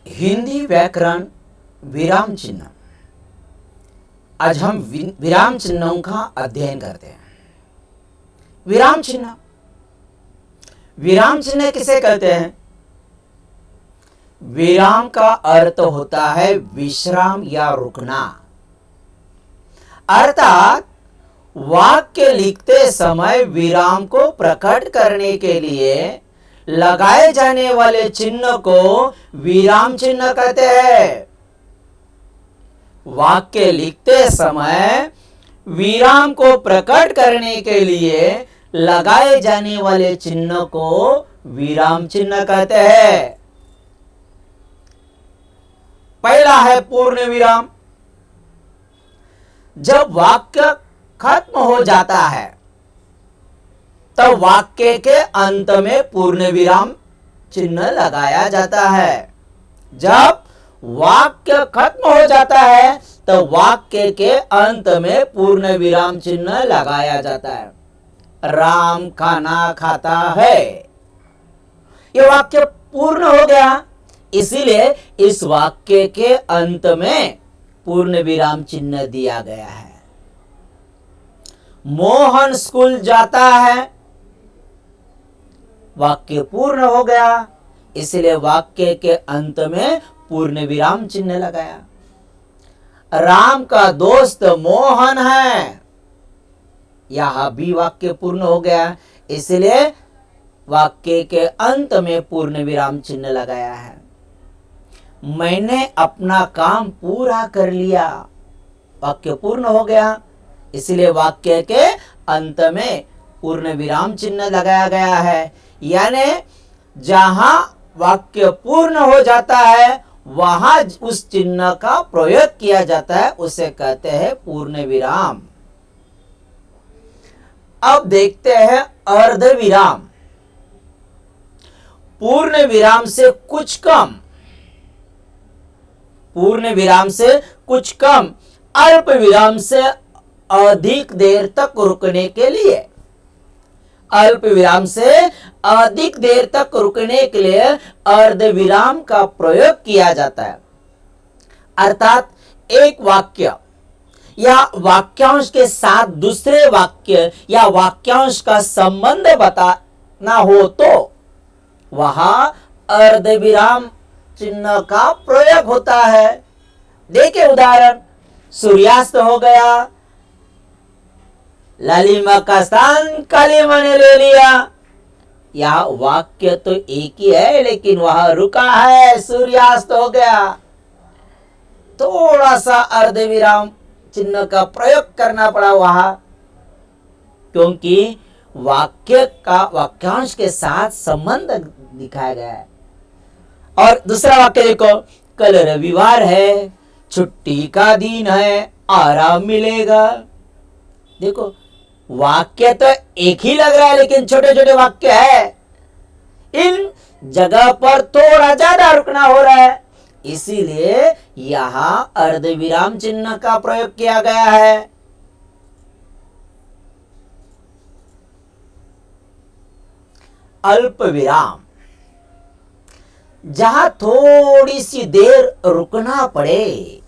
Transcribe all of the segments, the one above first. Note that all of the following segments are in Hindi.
हिंदी व्याकरण विराम चिन्ह। आज हम विराम चिन्हों का अध्ययन करते हैं। विराम चिन्ह, विराम चिन्ह किसे कहते हैं? विराम का अर्थ होता है विश्राम या रुकना। अर्थात वाक्य लिखते समय विराम को प्रकट करने के लिए लगाए जाने वाले चिन्ह को विराम चिन्ह कहते हैं। वाक्य लिखते समय विराम को प्रकट करने के लिए लगाए जाने वाले चिन्ह को विराम चिन्ह कहते हैं। पहला है पूर्ण विराम। जब वाक्य खत्म हो जाता है तब वाक्य के अंत में पूर्ण विराम चिन्ह लगाया जाता है। जब वाक्य खत्म हो जाता है तो वाक्य के अंत में पूर्ण विराम चिन्ह लगाया जाता है। राम खाना खाता है, ये वाक्य पूर्ण हो गया, इसीलिए इस वाक्य के अंत में पूर्ण विराम चिन्ह दिया गया है। मोहन स्कूल जाता है, वाक्य पूर्ण हो गया, इसलिए वाक्य के अंत में पूर्ण विराम चिन्ह लगाया। राम का दोस्त मोहन है, यह भी वाक्य पूर्ण हो गया, इसलिए वाक्य के अंत में पूर्ण विराम चिन्ह लगाया है। मैंने अपना काम पूरा कर लिया, वाक्य पूर्ण हो गया, इसलिए वाक्य के अंत में पूर्ण विराम चिन्ह लगाया गया है। यानी जहां वाक्य पूर्ण हो जाता है वहां उस चिन्ह का प्रयोग किया जाता है, उसे कहते हैं पूर्ण विराम। अब देखते हैं अर्ध विराम। पूर्ण विराम से कुछ कम, पूर्ण विराम से कुछ कम, अल्प विराम से अधिक देर तक रुकने के लिए, अल्प विराम से अधिक देर तक रुकने के लिए अर्ध विराम का प्रयोग किया जाता है। अर्थात एक वाक्य या वाक्यांश के साथ दूसरे वाक्य या वाक्यांश का संबंध बताना हो तो वहां अर्ध विराम चिन्ह का प्रयोग होता है। देखिए उदाहरण, सूर्यास्त हो गया, लालिमा का स्थान कालिमा ने ले लिया। यह वाक्य तो एक ही है लेकिन वह रुका है, सूर्यास्त हो गया। थोड़ा सा अर्ध विराम चिन्ह का प्रयोग करना पड़ा वहां, क्योंकि वाक्य का वाक्यांश के साथ संबंध दिखाया गया है। और दूसरा वाक्य देखो, कल रविवार है, छुट्टी का दिन है, आराम मिलेगा। देखो वाक्य तो एक ही लग रहा है लेकिन छोटे छोटे वाक्य है, इन जगह पर थोड़ा ज्यादा रुकना हो रहा है, इसीलिए यहां अर्ध विराम चिन्ह का प्रयोग किया गया है। अल्प विराम, जहां थोड़ी सी देर रुकना पड़े,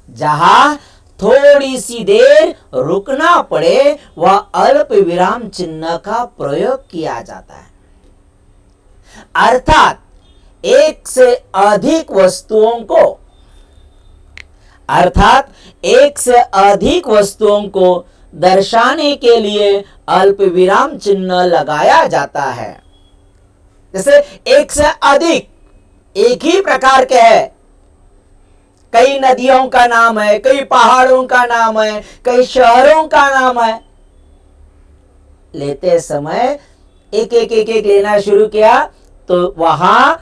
जहां थोड़ी सी देर रुकना पड़े वह अल्प विराम चिन्ह का प्रयोग किया जाता है। अर्थात एक से अधिक वस्तुओं को, अर्थात एक से अधिक वस्तुओं को दर्शाने के लिए अल्प विराम चिन्ह लगाया जाता है। जैसे एक से अधिक, एक ही प्रकार के है, कई नदियों का नाम है, कई पहाड़ों का नाम है, कई शहरों का नाम है, लेते समय एक एक एक एक लेना शुरू किया तो वहां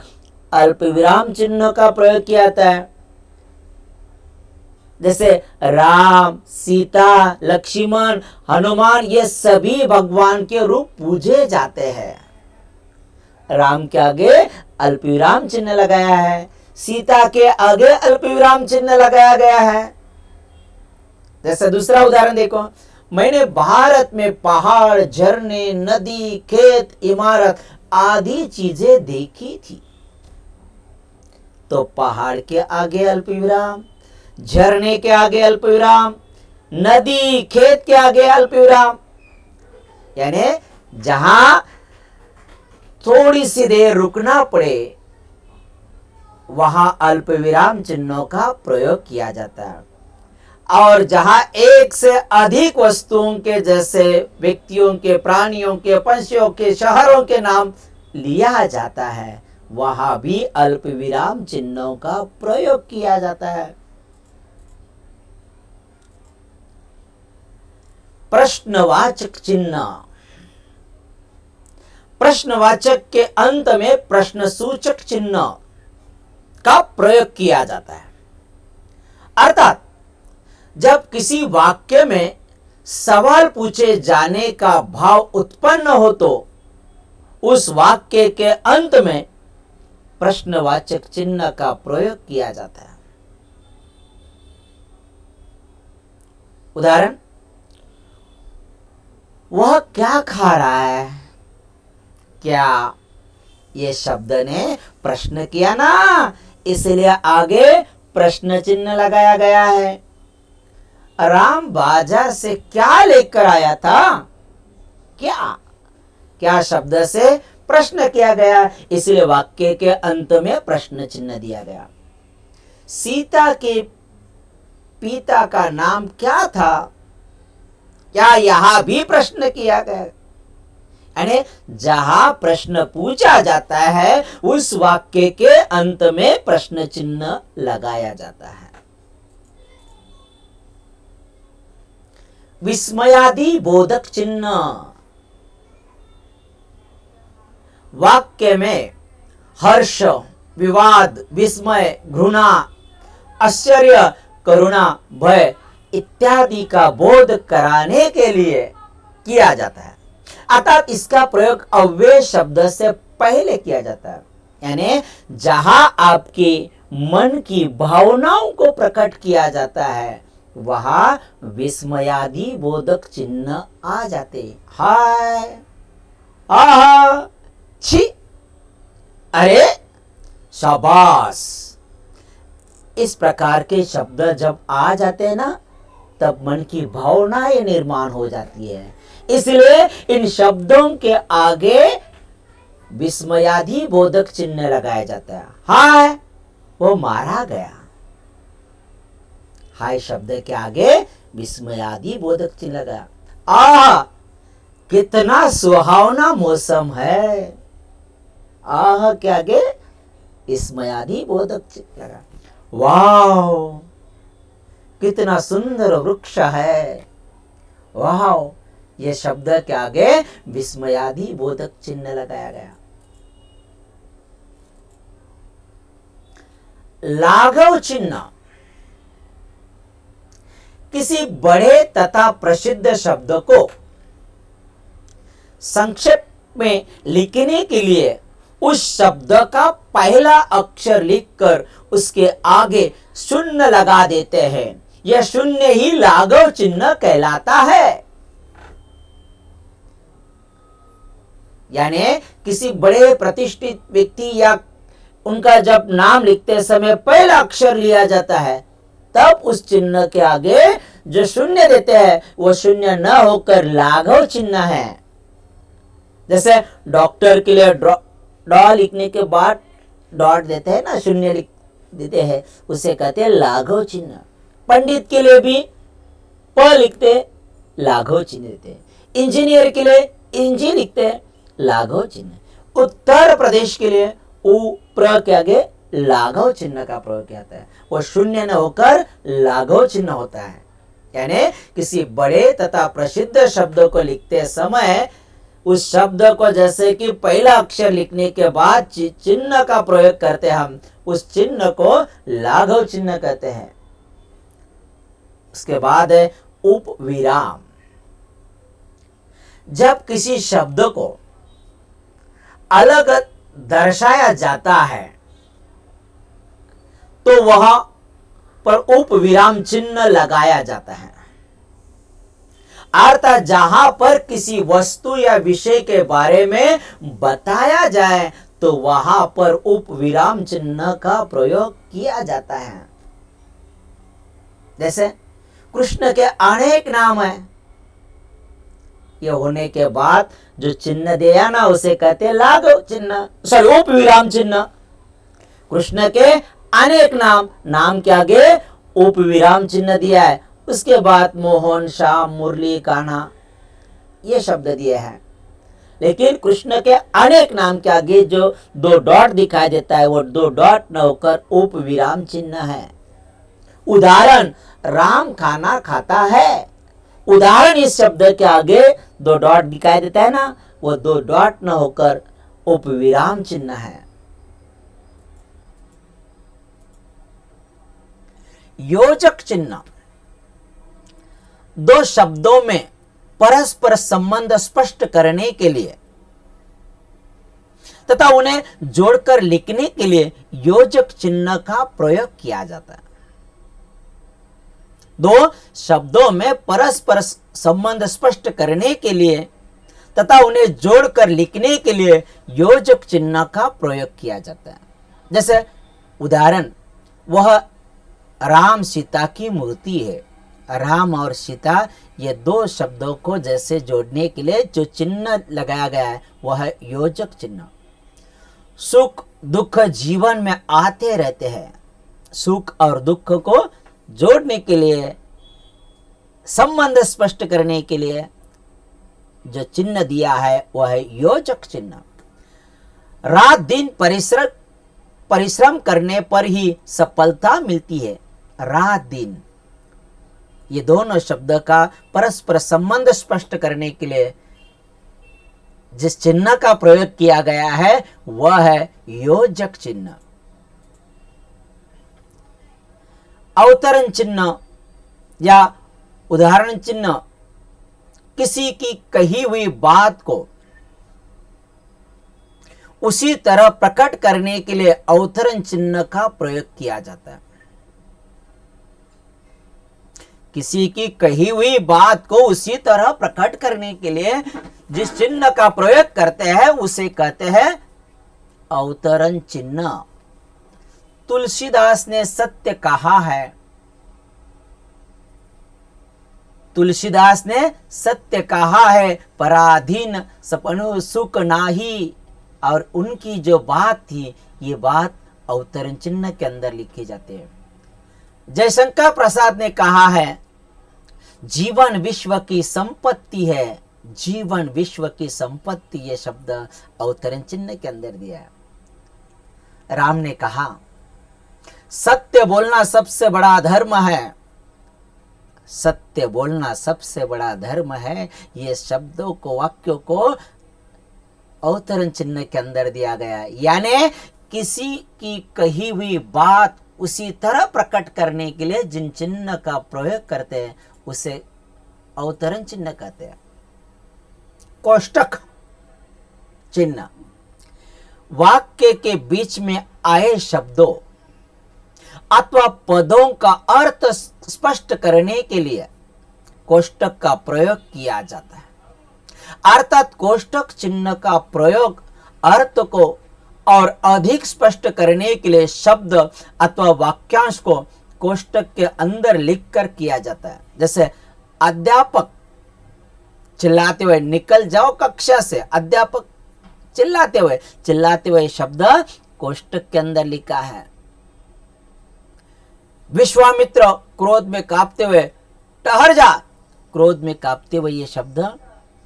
अल्प विराम चिन्ह का प्रयोग किया जाता है। जैसे राम, सीता, लक्ष्मण, हनुमान, ये सभी भगवान के रूप पूजे जाते हैं। राम के आगे अल्प विराम चिन्ह लगाया है, सीता के आगे अल्प विराम चिन्ह लगाया गया है। जैसे दूसरा उदाहरण देखो, मैंने भारत में पहाड़, झरने, नदी, खेत, इमारत आदि चीजें देखी थी। तो पहाड़ के आगे अल्प विराम, झरने के आगे अल्प विराम, नदी खेत के आगे अल्प विराम। यानी जहां थोड़ी सी देर रुकना पड़े वहां अल्प विराम चिन्हों का प्रयोग किया जाता है। और जहां एक से अधिक वस्तुओं के, जैसे व्यक्तियों के, प्राणियों के, पंछियों के, शहरों के नाम लिया जाता है, वहां भी अल्प विराम चिन्हों का प्रयोग किया जाता है। प्रश्नवाचक चिन्ह, प्रश्नवाचक के अंत में प्रश्नसूचक चिन्ह का प्रयोग किया जाता है। अर्थात जब किसी वाक्य में सवाल पूछे जाने का भाव उत्पन्न हो तो उस वाक्य के अंत में प्रश्नवाचक चिन्ह का प्रयोग किया जाता है। उदाहरण, वह क्या खा रहा है? क्या, ये शब्द ने प्रश्न किया ना, इसलिए आगे प्रश्न चिन्ह लगाया गया है। राम बाजार से क्या लेकर आया था? क्या, क्या शब्द से प्रश्न किया गया, इसलिए वाक्य के अंत में प्रश्न चिन्ह दिया गया। सीता के पिता का नाम क्या था? क्या यहां भी प्रश्न किया गया? यानी जहां प्रश्न पूछा जाता है उस वाक्य के अंत में प्रश्न चिन्ह लगाया जाता है। विस्मयादि बोधक चिन्ह, वाक्य में हर्ष, विवाद, विस्मय, घृणा, आश्चर्य, करुणा, भय इत्यादि का बोध कराने के लिए किया जाता है। अर्थात इसका प्रयोग अव्यय शब्द से पहले किया जाता है। यानी जहां आपके मन की भावनाओं को प्रकट किया जाता है वहां विस्मयादि बोधक चिन्ह आ जाते। हाय, आहा, छी, अरे, शाबाश, इस प्रकार के शब्द जब आ जाते हैं ना तब मन की भावनाएं निर्माण हो जाती है। इसलिए इन शब्दों के आगे विस्मयादि बोधक चिन्ह लगाया जाता है। हाय, वो मारा गया। हाय शब्द के आगे विस्मयादि बोधक चिन्ह लगाया। आह, कितना सुहावना मौसम है। आह के आगे विस्मयादि बोधक चिन्ह लगा। वाह, कितना सुंदर वृक्ष है। वाह, यह शब्द के आगे विस्मयादि बोधक चिन्ह लगाया गया। लाघव चिन्ह, किसी बड़े तथा प्रसिद्ध शब्द को संक्षेप में लिखने के लिए उस शब्द का पहला अक्षर लिखकर उसके आगे शून्य लगा देते हैं। यह शून्य ही लाघव चिन्ह कहलाता है। यानी किसी बड़े प्रतिष्ठित व्यक्ति या उनका जब नाम लिखते समय पहला अक्षर लिया जाता है तब उस चिन्ह के आगे जो शून्य देते हैं वो शून्य न होकर लाघव चिन्ह है। जैसे डॉक्टर के लिए डॉ लिखने के बाद डॉट देते हैं ना, शून्य लिख देते हैं, उसे कहते हैं लाघव चिन्ह। पंडित के लिए भी प लिखते हैं, लाघव चिन्ह देते हैं। इंजीनियर के लिए इंजी लिखते हैं, लाघव चिन्ह। उत्तर प्रदेश के लिए उ प्र के आगे लाघव चिन्ह का प्रयोग किया जाता है। वो शून्य न होकर लाघव चिन्ह होता है। यानी किसी बड़े तथा प्रसिद्ध शब्द को लिखते समय उस शब्द को जैसे कि पहला अक्षर लिखने के बाद चिन्ह का प्रयोग करते हैं, हम उस चिन्ह को लाघव चिन्ह कहते हैं। उसके बाद है उपविराम। जब किसी शब्द को अलग दर्शाया जाता है तो वहां पर उपविराम चिन्ह लगाया जाता है। अर्थात जहां पर किसी वस्तु या विषय के बारे में बताया जाए तो वहां पर उप विराम चिन्ह का प्रयोग किया जाता है। जैसे कृष्ण के अनेक नाम है, ये होने के बाद जो चिन्ह दिया ना उसे कहते हैं लाघव चिन्ह, सॉरी उप विराम चिन्ह। कृष्ण के अनेक नाम के आगे उप विराम चिन्ह दिया है, उसके बाद मोहन, श्याम, मुरली, कान्हा ये शब्द दिए हैं। लेकिन कृष्ण के अनेक नाम के आगे जो 2 डॉट दिखाई देता है वो 2 डॉट न होकर उप विराम चिन्ह है। उदाहरण, राम खाना खाता है, उदाहरण इस शब्द के आगे 2 डॉट दिखाई देता है ना, वो 2 डॉट न होकर उप विराम चिन्ह है। योजक चिन्ह 2 शब्दों में परस्पर संबंध स्पष्ट करने के लिए तथा उन्हें जोड़कर लिखने के लिए योजक चिन्ह का प्रयोग किया जाता है। 2 शब्दों में परस्पर संबंध स्पष्ट करने के लिए तथा उन्हें जोड़कर लिखने के लिए योजक चिन्ह का प्रयोग किया जाता है। जैसे उदाहरण, वह राम सीता की मूर्ति है। राम और सीता ये 2 शब्दों को जैसे जोड़ने के लिए जो चिन्ह लगाया गया है वह है योजक चिन्ह। सुख दुख जीवन में आते रहते हैं, सुख और दुख को जोड़ने के लिए, संबंध स्पष्ट करने के लिए जो चिन्ह दिया है वह है योजक चिन्ह। रात दिन परिश्रम करने पर ही सफलता मिलती है। रात दिन ये दोनों शब्द का परस्पर संबंध स्पष्ट करने के लिए जिस चिन्ह का प्रयोग किया गया है वह है योजक चिन्ह। अवतरण चिन्ह या उदाहरण चिन्ह किसी की कही हुई बात को उसी तरह प्रकट करने के लिए अवतरण चिन्ह का प्रयोग किया जाता है। किसी की कही हुई बात को उसी तरह प्रकट करने के लिए जिस चिन्ह का प्रयोग करते हैं उसे कहते हैं अवतरण चिन्ह। तुलसीदास ने सत्य कहा है, तुलसीदास ने सत्य कहा है, पराधीन सपनु सुख नाही, और उनकी जो बात थी ये बात अवतरण चिन्ह के अंदर लिखी जाती है। जयशंकर प्रसाद ने कहा है, जीवन विश्व की संपत्ति है, जीवन विश्व की संपत्ति, ये शब्द अवतरण चिन्ह के अंदर दिया है। राम ने कहा, सत्य बोलना सबसे बड़ा धर्म है, सत्य बोलना सबसे बड़ा धर्म है। ये शब्दों को, वाक्यों को अवतरण चिन्ह के अंदर दिया गया है। यानी किसी की कही हुई बात उसी तरह प्रकट करने के लिए जिन चिन्ह का प्रयोग करते हैं उसे अवतरण चिन्ह कहते हैं। कोष्टक चिन्ह वाक्य के बीच में आए शब्दों अथवा पदों का अर्थ स्पष्ट करने के लिए कोष्टक का प्रयोग किया जाता है। अर्थात कोष्टक चिन्ह का प्रयोग अर्थ को और अधिक स्पष्ट करने के लिए शब्द अथवा वाक्यांश को कोष्टक के अंदर लिखकर किया जाता है। जैसे अध्यापक चिल्लाते हुए निकल जाओ कक्षा से, अध्यापक चिल्लाते हुए शब्द कोष्टक के अंदर लिखा है। विश्वामित्र क्रोध में कांपते हुए ठहर जा, क्रोध में कांपते हुए ये शब्द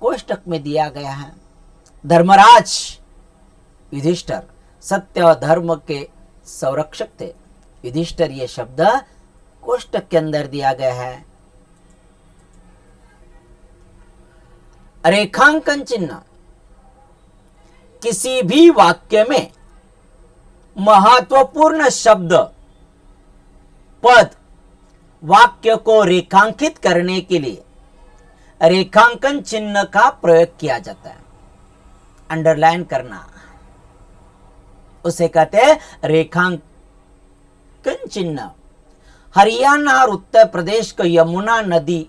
कोष्टक में दिया गया है। धर्मराज युधिष्ठिर सत्य और धर्म के संरक्षक थे, युधिष्ठिर ये शब्द कोष्टक के अंदर दिया गया है। रेखांकन चिन्ह किसी भी वाक्य में महत्वपूर्ण शब्द, पद, वाक्य को रेखांकित करने के लिए रेखांकन चिन्ह का प्रयोग किया जाता है। अंडरलाइन करना उसे कहते हैं रेखांकन चिन्ह। हरियाणा और उत्तर प्रदेश को यमुना नदी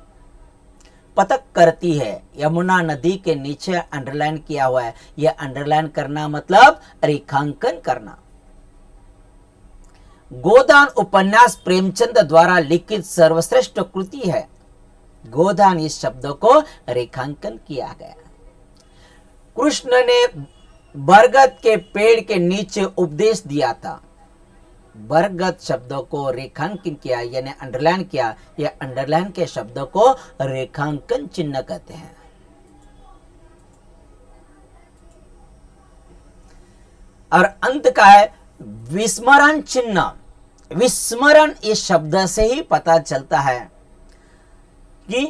पतक करती है। यमुना नदी के नीचे अंडरलाइन किया हुआ है। यह अंडरलाइन करना मतलब रेखांकन करना। गोदान उपन्यास प्रेमचंद द्वारा लिखित सर्वश्रेष्ठ कृति है। गोदान इस शब्द को रेखांकन किया गया। कृष्ण ने बरगद के पेड़ के नीचे उपदेश दिया था। बरगद शब्दों को रेखांकन किया यानी अंडरलाइन किया। यह अंडरलाइन के शब्दों को रेखांकन चिन्ह कहते हैं। और अंत का है विस्मरण चिन्ह। विस्मरण इस शब्द से ही पता चलता है कि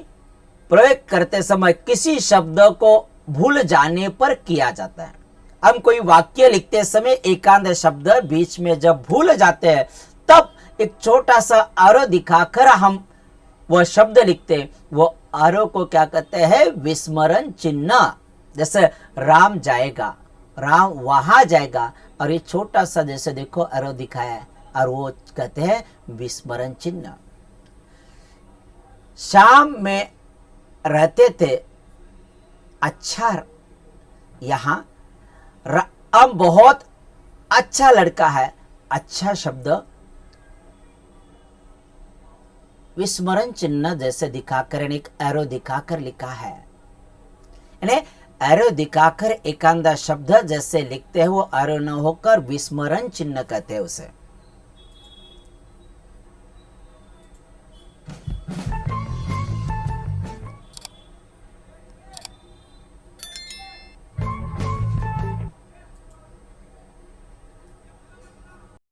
प्रयोग करते समय किसी शब्द को भूल जाने पर किया जाता है। हम कोई वाक्य लिखते समय एकांत शब्द बीच में जब भूल जाते हैं तब एक छोटा सा आरो दिखाकर हम वह शब्द लिखते हैं। वो आरो को क्या कहते हैं? विस्मरण चिन्ह। जैसे राम जाएगा, राम वहां जाएगा, और ये छोटा सा जैसे देखो आरो दिखाया है और वो कहते हैं विस्मरण चिन्ह। शाम में रहते थे, अच्छा यहां अब बहुत अच्छा लड़का है। अच्छा शब्द विस्मरण चिन्ह जैसे दिखाकर एक एरो दिखाकर लिखा है। यानी एरो दिखाकर एकांत शब्द जैसे लिखते हैं वो एरो न होकर विस्मरण चिन्ह कहते हैं उसे।